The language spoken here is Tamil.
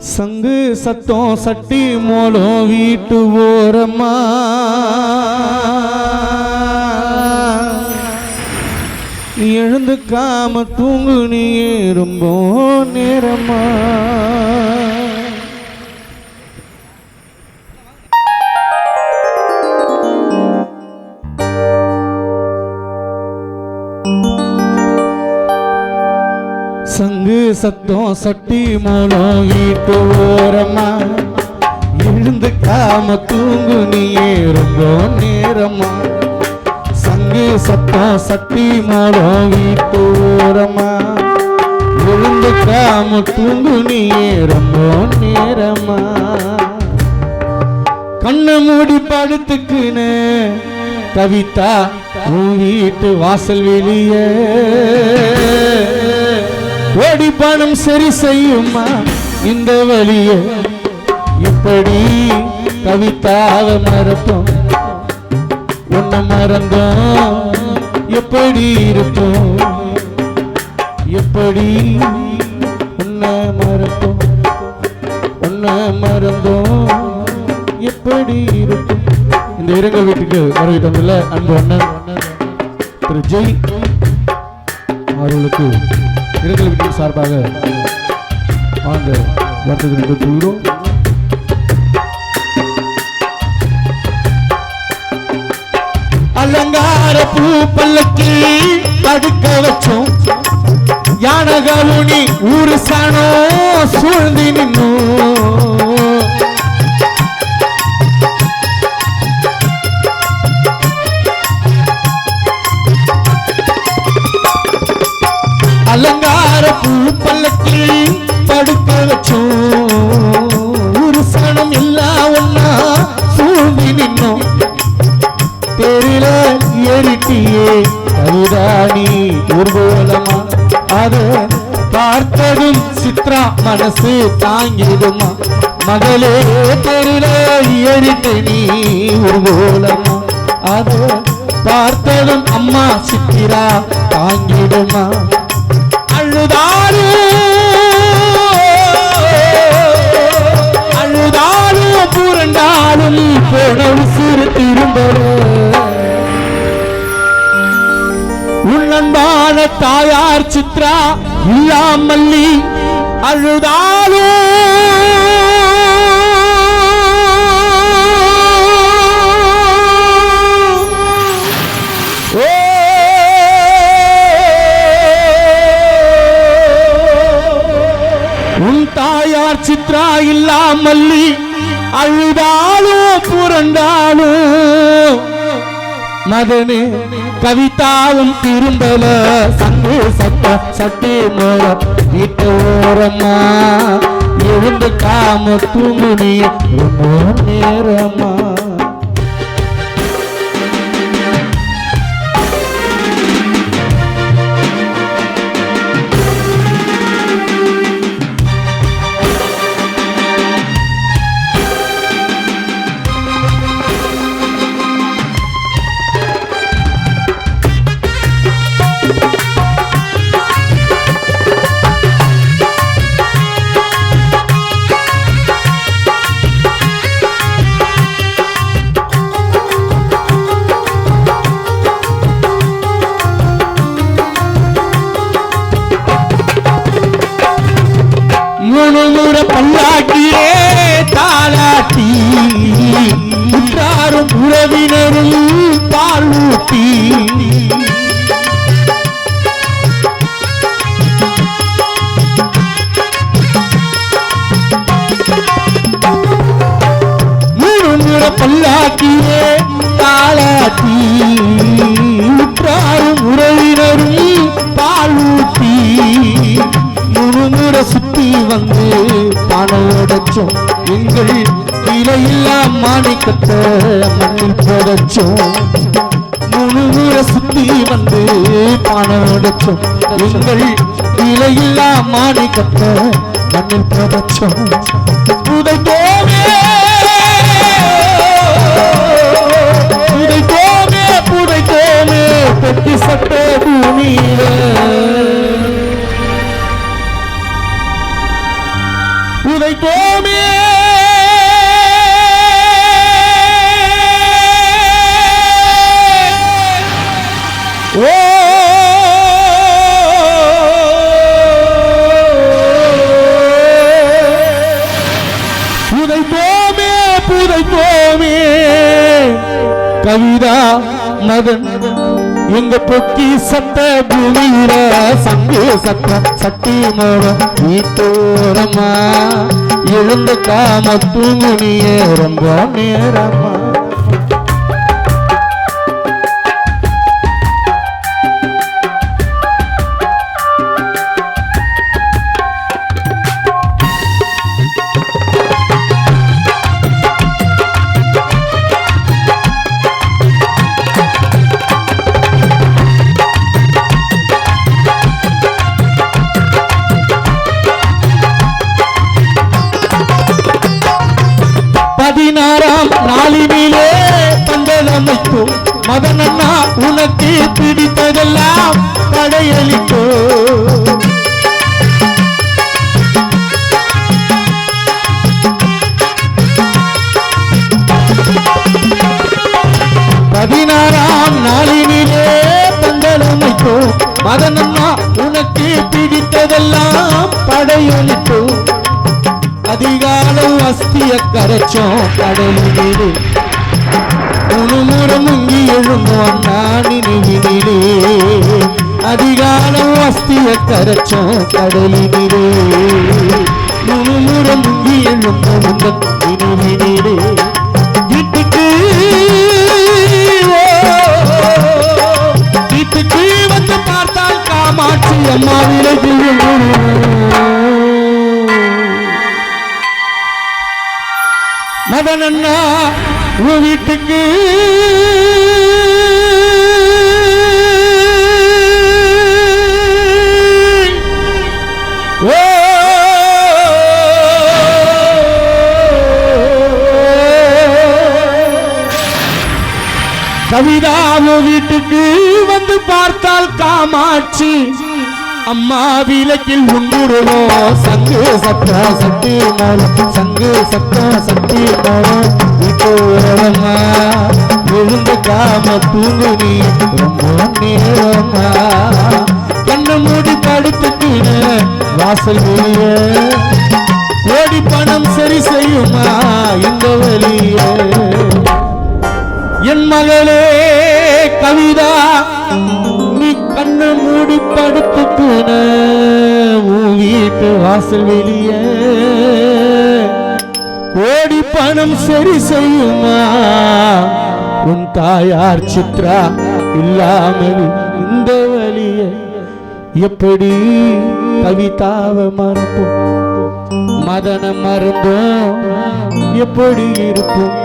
சங்கு சத்தம் சட்டி மோளம் வீட்டு ஓரமா எழுந்துக்காம தூங்கு நீ ரொம்ப நேரமா சங்கு சத்தம் சட்டி மோளம் வீட்டு ஓரமா எழுந்துக்காம தூங்கு நீ ரொம்ப நேரமா சங்கு சத்தம் சட்டி மோளம் வீட்டு ஓரமா எழுந்துக்காம தூங்கு நீ ரொம்ப நேரமா கண்ணை மூடி படுத்துக்குன்னு கவிதா உன் வீட்டு வாசல் வெளியே ஓடி பணம் சரி செய்யுமா இந்த வழிய இப்படி கவிதாவை மறப்போம் உன்னை மறந்தோம் எப்படி இருப்போம் எப்படி உன்னை மறப்போம் உன்னை மறந்தோம் எப்படி இருப்போம். இந்த இரங்கல் வீட்டுக்கு வரவிட்டதில்லை அன்பு அண்ணன் திரு ஜெய் அவர்களுக்கு இரங்கல் வீட்டின் சார்பாக ஆழ்ந்த வருத்தத்தை கொள்கிறோம். அலங்கார பூ பல்லக்கி அடுக்க வச்சோம் யானகாலுனி ஊரு சாணோ சூழ்ந்து நின்னோம் அலங்கார பூ பல்லக்கி படுக்க வச்சோம் ஒரு சனம் எல்லாம் ஒன்னா சூழ்ந்து நின்னோம் தெரியல ஏறிட்டியே கவிதானி ஊர்வலமா அதை பார்த்ததும் சித்ரா மனசு தாங்கிடுமா மகளே தெரியல ஏறிட்டு நீ ஊர்வலமா அதை பார்த்ததும் அம்மா சித்திரா தாங்கிடுமா அழுதாலும் புரண்டாலும் போனவு சிறு திரும்பரும் உன்னன்பான தாயார் சித்ரா இல்லாமல்லி அழுதாலும் தாயார் சித்ரா இல்லாமல்லி அழுதாலும் புரண்டாலும் மதனே கவிதாவும் திரும்பல சங்கு சத்த சட்டி மோள வீட்டு ஓரமா எழுந்து காம தூங்குனி ரொம்ப நேரமா பல்லாட்டியே தாலாட்டி உற்றாரும் உறவினரும் பால் ஊட்டி முழுமுற பல்லாட்டியே தாலாட்டி உற்றாரும் உறவினரும் பால் ஊட்டி முழுமுற சுத்தி வந்து பணம் எங்கள் விலையில்லா மாணிக்கத்தை மண்ணில் போடச்சோம் முழுமுற சுத்தி வந்து பணம் எங்கள் விலையில்லா மாணிக்கத்தை மண்ணில் போடச்சோம் புதைத்தோமே புதைத்தோமே புதைத்தோமே பெட்டி சட்ட பூமியில உதைத்தோமே ஓ புதைத்தோமே புதைத்தோமே கவிதா மதன் எங்க பொக்கி சத்த பூமியில சங்கு சத்த சட்டி மோட வீட்டோரமா எழுந்த காம தூங்குனியே ரொம்ப நேரமா நாளினிலே பந்தலமைத்தோ மதனண்ணா உனக்கு பிடித்ததெல்லாம் படையளித்தோ பதினாறாம் நாளினிலே பந்தலமைத்தோ மதனண்ணா உனக்கு பிடித்ததெல்லாம் படையளித்தோ அதிகாலம் அஸ்திய கரைச்சோம் கடலிலே முழுமுறை முங்கி எழுந்தோம் நினைவிலே அதிகாலம் அஸ்திய கரைச்சோம் கடலிலே முழுமுறை முங்கி எழுந்தோம் நினைவிலே வீட்டுக்கு வீட்டுக்கு வந்து பார்த்தால் காமாட்சி அம்மா விலகு மதனண்ணா உன் வீட்டுக்கு கவிதாவு வீட்டுக்கு வந்து பார்த்தால் காமாட்சி அம்மா விளக்கில் உண்டுருவோம் சங்கு சத்த சக்தி மோளம் சங்கு சத்த சக்தி மோளம் வீட்டோரமா விழுந்து காம தூங்கு நீ ரொம்ப நேரமா கண்ணு மூடி படுத்துக்கின வாசல் வெளிய ஓடி பணம் சரி செய்யுமா இந்த வழிய என் மகளே கவிதா நீ கண்ணு மூடி படுத்துக்கின உன் வீட்டு வாசல் வெளிய கோடி பணம் சரி செய்யுமா உன் தாயார் சித்ரா இல்லாமல் இந்த வழிய எப்படி கவிதாவை மறப்போம் மதனம் மறந்தோம் எப்படி இருப்போம்